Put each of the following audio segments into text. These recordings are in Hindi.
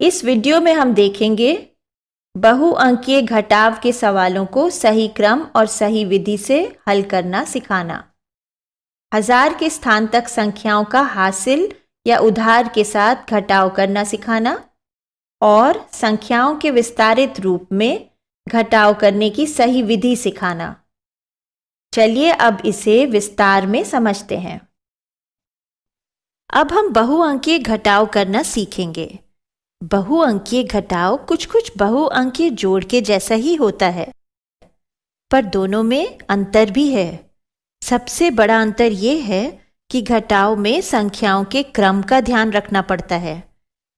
इस वीडियो में हम देखेंगे बहुअंकीय घटाव के सवालों को सही क्रम और सही विधि से हल करना सिखाना। 1000 के स्थान तक संख्याओं का हासिल या उधार के साथ घटाव करना सिखाना और संख्याओं के विस्तारित रूप में घटाव करने की सही विधि सिखाना। चलिए अब इसे विस्तार में समझते हैं। अब हम बहुअंकीय घटाव करना सीखेंगे। बहुअंकीय घटाव कुछ बहुअंकीय जोड़ के जैसा ही होता है, पर दोनों में अंतर भी है। सबसे बड़ा अंतर यह है कि घटाव में संख्याओं के क्रम का ध्यान रखना पड़ता है,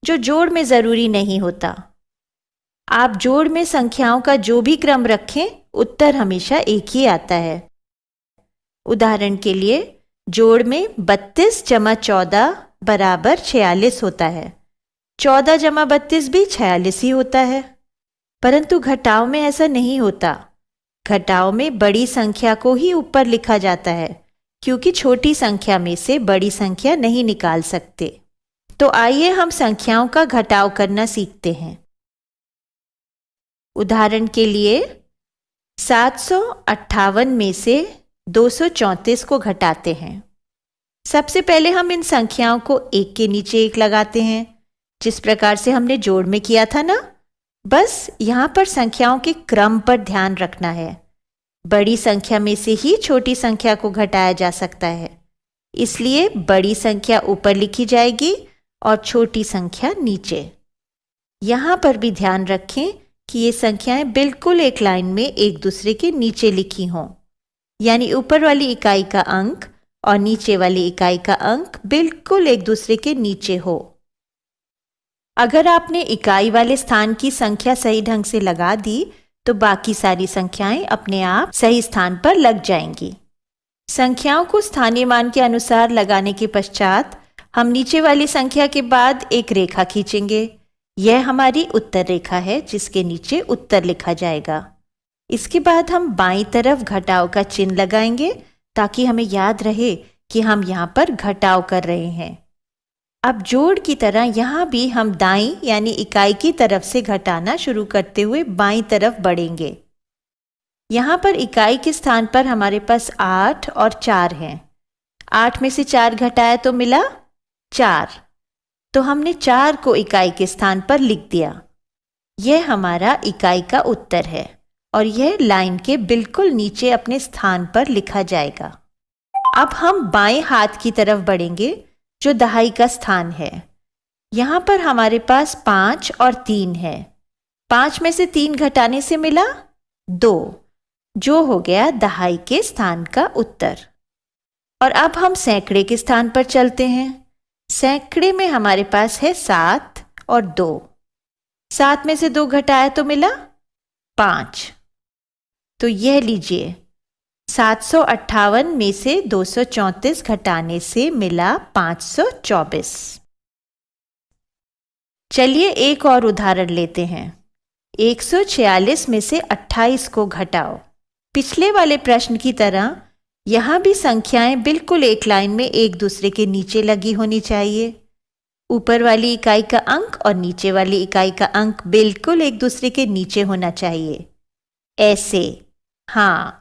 जो जोड़ में जरूरी नहीं होता। आप जोड़ में संख्याओं का जो भी क्रम रखें, उत्तर हमेशा एक ही आता है। उदाहरण के लिए, जोड़ में 32 जमा 14 बराबर 46 होता है। 14 जमा 32 भी 46 ही होता है। परंतु घटाव में ऐसा नहीं होता। घटाव में बड़ी संख्या को ही ऊपर लिखा जाता है, क्योंकि छोटी संख्या में से बड़ी संख्या नहीं निकाल सकते। तो आइए हम संख्याओं का घटाव करना सीखते हैं। उदाहरण के लिए 758 में से 234 को घटाते हैं। सबसे पहले हम इन संख्याओं को एक के नीचे एक लगाते हैं, जिस प्रकार से हमने जोड़ में किया था ना। बस यहाँ पर संख्याओं के क्रम पर ध्यान रखना है। बड़ी संख्या में से ही छोटी संख्या को घटाया जा सकता है, इसलिए बड़ी संख्या ऊपर लिखी जाएगी और छोटी संख्या नीचे। यहाँ पर भी ध्यान रखें कि ये संख्याएं बिल्कुल एक लाइन में एक दूसरे के नीचे लिखी हों, यानी ऊपर वाली इकाई का अंक और नीचे वाली इकाई का अंक बिल्कुल एक दूसरे के नीचे हो। अगर आपने इकाई वाले स्थान की संख्या सही ढंग से लगा दी, तो बाकी सारी संख्याएं अपने आप सही स्थान पर लग जाएंगी। संख्याओं को स्थानीय मान के अनुसार लगाने के पश्चात हम नीचे वाली संख्या के बाद एक रेखा खींचेंगे। यह हमारी उत्तर रेखा है, जिसके नीचे उत्तर लिखा जाएगा। इसके बाद हम बाईं तरफ घटाव का चिन्ह लगाएंगे, ताकि हमें याद रहे कि हम यहाँ पर घटाव कर रहे हैं। अब जोड़ की तरह यहाँ भी हम दाईं यानी इकाई की तरफ से घटाना शुरू करते हुए बाईं तरफ बढ़ेंगे। यहाँ पर इकाई के स्थान पर हमारे पास 8 और 4 हैं। 8 में से 4 घटाया तो मिला 4, तो हमने 4 को इकाई के स्थान पर लिख दिया। यह हमारा इकाई का उत्तर है और यह लाइन के बिल्कुल नीचे अपने स्थान पर लिखा जाएगा। अब हम बाएं हाथ की तरफ बढ़ेंगे, जो दहाई का स्थान है। यहाँ पर हमारे पास 5 और 3 है। 5 में से 3 घटाने से मिला 2, जो हो गया दहाई के स्थान का उत्तर। और अब हम सैकड़े के स्थान पर चलते हैं। सैकड़े में हमारे पास है 7 और 2। 7 में से 2 घटाया तो मिला 5। तो यह लीजिए, 758 में से 234 घटाने से मिला 524। चलिए एक और उदाहरण लेते हैं। 146 में से 28 को घटाओ। पिछले वाले प्रश्न की तरह यहाँ भी संख्याएं बिल्कुल एक लाइन में एक दूसरे के नीचे लगी होनी चाहिए। ऊपर वाली इकाई का अंक और नीचे वाली इकाई का अंक बिल्कुल एक दूसरे के नीचे होना चाहिए, ऐसे। हाँ,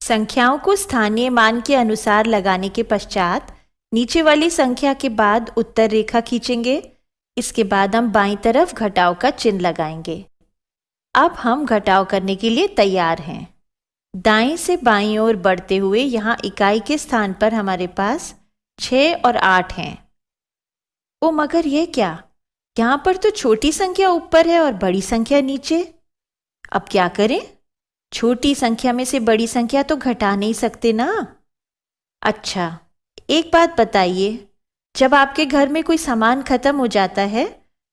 संख्याओं को स्थानीय मान के अनुसार लगाने के पश्चात नीचे वाली संख्या के बाद उत्तर रेखा खींचेंगे। इसके बाद हम बाईं तरफ घटाव का चिन्ह लगाएंगे। अब हम घटाव करने के लिए तैयार हैं। दाएं से बाईं ओर बढ़ते हुए यहाँ इकाई के स्थान पर हमारे पास 6 और 8 हैं। ओ मगर ये क्या, यहाँ पर तो छोटी संख्या ऊपर है और बड़ी संख्या नीचे। अब क्या करें? छोटी संख्या में से बड़ी संख्या तो घटा नहीं सकते ना। अच्छा, एक बात बताइए, जब आपके घर में कोई सामान खत्म हो जाता है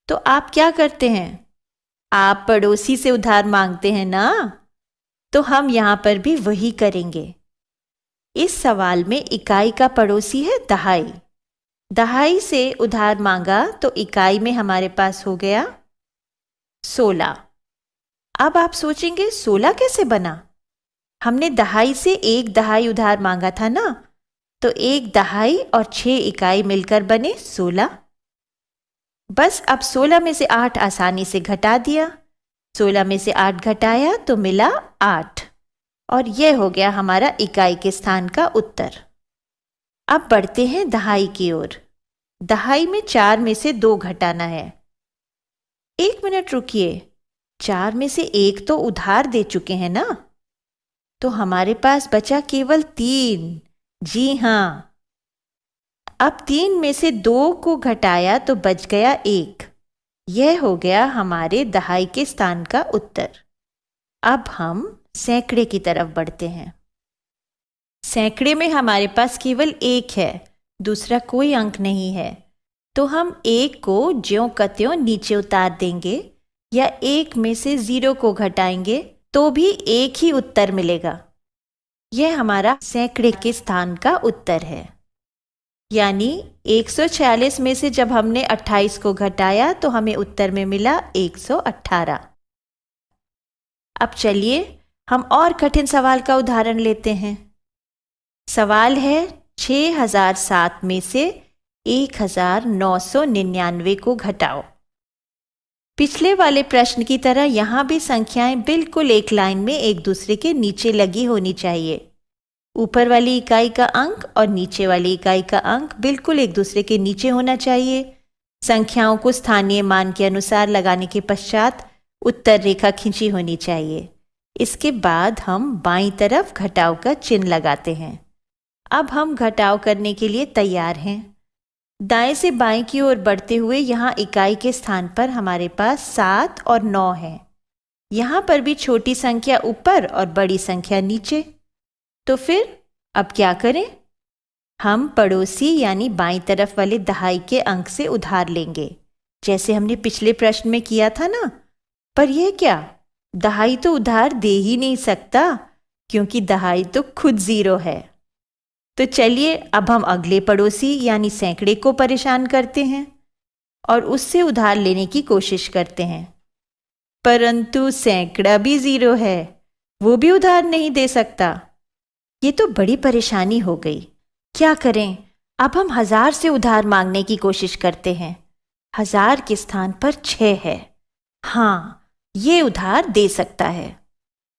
तो आप क्या करते हैं? आप पड़ोसी से उधार मांगते हैं ना। तो हम यहाँ पर भी वही करेंगे। इस सवाल में इकाई का पड़ोसी है दहाई। दहाई से उधार मांगा तो इकाई में हमारे पास हो गया 16। अब आप सोचेंगे 16 कैसे बना? हमने दहाई से एक दहाई उधार मांगा था ना, तो एक दहाई और 6 इकाई मिलकर बने 16। बस अब 16 में से 8 आसानी से घटा दिया। 16 में से 8 घटाया तो मिला 8 और यह हो गया हमारा इकाई के स्थान का उत्तर। अब बढ़ते हैं दहाई की ओर। दहाई में 4 में से 2 घटाना है। 1 मिनट रुकिए, 4 में से 1 तो उधार दे चुके हैं ना, तो हमारे पास बचा केवल 3। जी हाँ, अब 3 में से 2 को घटाया तो बच गया 1। यह हो गया हमारे दहाई के स्थान का उत्तर। अब हम सैकड़े की तरफ बढ़ते हैं। सैकड़े में हमारे पास केवल 1 है, दूसरा कोई अंक नहीं है, तो हम 1 को ज्यों का त्यों नीचे उतार देंगे या 1 में से 0 को घटाएंगे तो भी एक ही उत्तर मिलेगा। यह हमारा सैकड़े के स्थान का उत्तर है। यानी 146 में से जब हमने 28 को घटाया तो हमें उत्तर में मिला 118। अब चलिए हम और कठिन सवाल का उदाहरण लेते हैं। सवाल है 6007 में से 1999 को घटाओ। पिछले वाले प्रश्न की तरह यहां भी संख्याएं बिल्कुल एक लाइन में एक दूसरे के नीचे लगी होनी चाहिए। ऊपर वाली इकाई का अंक और नीचे वाली इकाई का अंक बिल्कुल एक दूसरे के नीचे होना चाहिए। संख्याओं को स्थानीय मान के अनुसार लगाने के पश्चात उत्तर रेखा खींची होनी चाहिए। इसके बाद हम बाईं तरफ घटाव का चिन्ह लगाते हैं। अब हम घटाव करने के लिए तैयार हैं। दाएं से बाएं की ओर बढ़ते हुए यहाँ इकाई के स्थान पर हमारे पास 7 और 9 है। यहाँ पर भी छोटी संख्या ऊपर और बड़ी संख्या नीचे। तो फिर अब क्या करें? हम पड़ोसी यानी बाईं तरफ वाले दहाई के अंक से उधार लेंगे, जैसे हमने पिछले प्रश्न में किया था ना। पर यह क्या, दहाई तो उधार दे ही नहीं सकता क्योंकि दहाई तो खुद 0 है। तो चलिए अब हम अगले पड़ोसी यानी सैकड़े को परेशान करते हैं और उससे उधार लेने की कोशिश करते हैं। परंतु सैकड़ा भी 0 है, वो भी उधार नहीं दे सकता। ये तो बड़ी परेशानी हो गई। क्या करें? अब हम 1000 से उधार मांगने की कोशिश करते हैं। 1000 के स्थान पर 6 है। हाँ, ये उधार दे सकता है।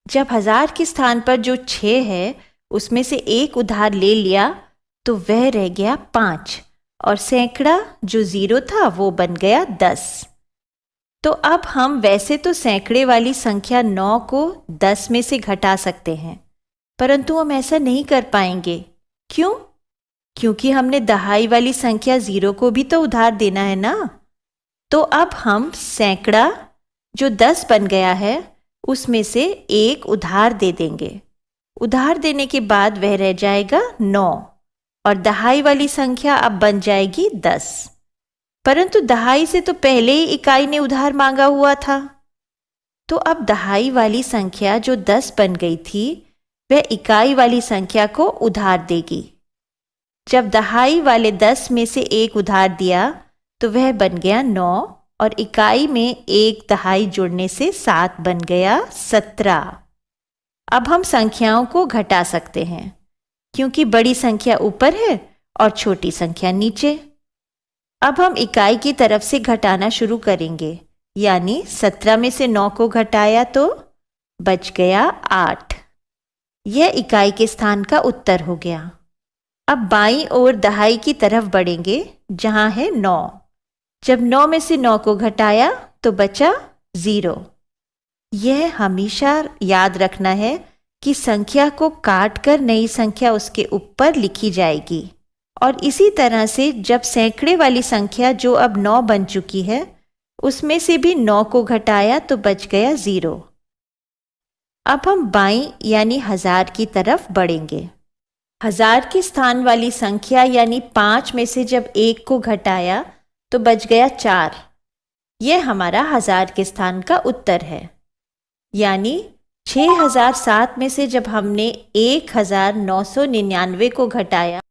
जब 1000 के स्थान पर जो 6 है उसमें से एक उधार ले लिया तो वह रह गया 5 और सैकड़ा जो 0 था वो बन गया 10। तो अब हम वैसे तो सैकड़े वाली संख्या 9 को 10 में से घटा सकते हैं, परंतु हम ऐसा नहीं कर पाएंगे। क्यों? क्योंकि हमने दहाई वाली संख्या 0 को भी तो उधार देना है ना। तो अब हम सैकड़ा जो 10 बन गया है उसमें से एक उधार दे देंगे। उधार देने के बाद वह रह जाएगा 9 और दहाई वाली संख्या अब बन जाएगी 10। परंतु दहाई से तो पहले ही इकाई ने उधार मांगा हुआ था। तो अब दहाई वाली संख्या जो 10 बन गई थी वह इकाई वाली संख्या को उधार देगी। जब दहाई वाले 10 में से एक उधार दिया तो वह बन गया 9 और इकाई में एक दहाई जुड़ने से 7 बन गया 17। अब हम संख्याओं को घटा सकते हैं क्योंकि बड़ी संख्या ऊपर है और छोटी संख्या नीचे। अब हम इकाई की तरफ से घटाना शुरू करेंगे, यानी 17 में से 9 को घटाया तो बच गया 8। यह इकाई के स्थान का उत्तर हो गया। अब बाईं ओर दहाई की तरफ बढ़ेंगे जहां है 9। जब 9 में से 9 को घटाया तो बचा 0। यह हमेशा याद रखना है कि संख्या को काटकर नई संख्या उसके ऊपर लिखी जाएगी। और इसी तरह से जब सैकड़े वाली संख्या जो अब 9 बन चुकी है उसमें से भी 9 को घटाया तो बच गया 0। अब हम बाईं यानी 1000 की तरफ बढ़ेंगे। 1000 के स्थान वाली संख्या यानी 5 में से जब 1 को घटाया तो बच गया 4। यह हमारा 1000 के स्थान का उत्तर है। यानी 6007 में से जब हमने 1999 को घटाया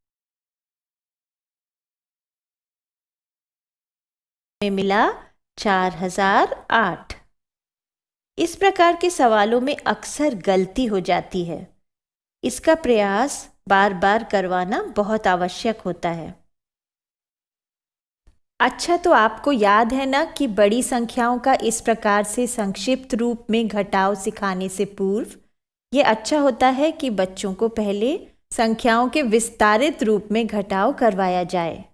में मिला 4008। इस प्रकार के सवालों में अक्सर गलती हो जाती है। इसका प्रयास बार बार करवाना बहुत आवश्यक होता है। अच्छा, तो आपको याद है ना कि बड़ी संख्याओं का इस प्रकार से संक्षिप्त रूप में घटाव सिखाने से पूर्व ये अच्छा होता है कि बच्चों को पहले संख्याओं के विस्तारित रूप में घटाव करवाया जाए।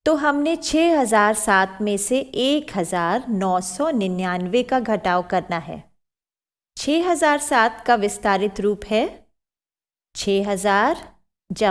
तो हमने 6007 में से 1999 का घटाव करना है। 6007 का विस्तारित रूप है 6000 जमा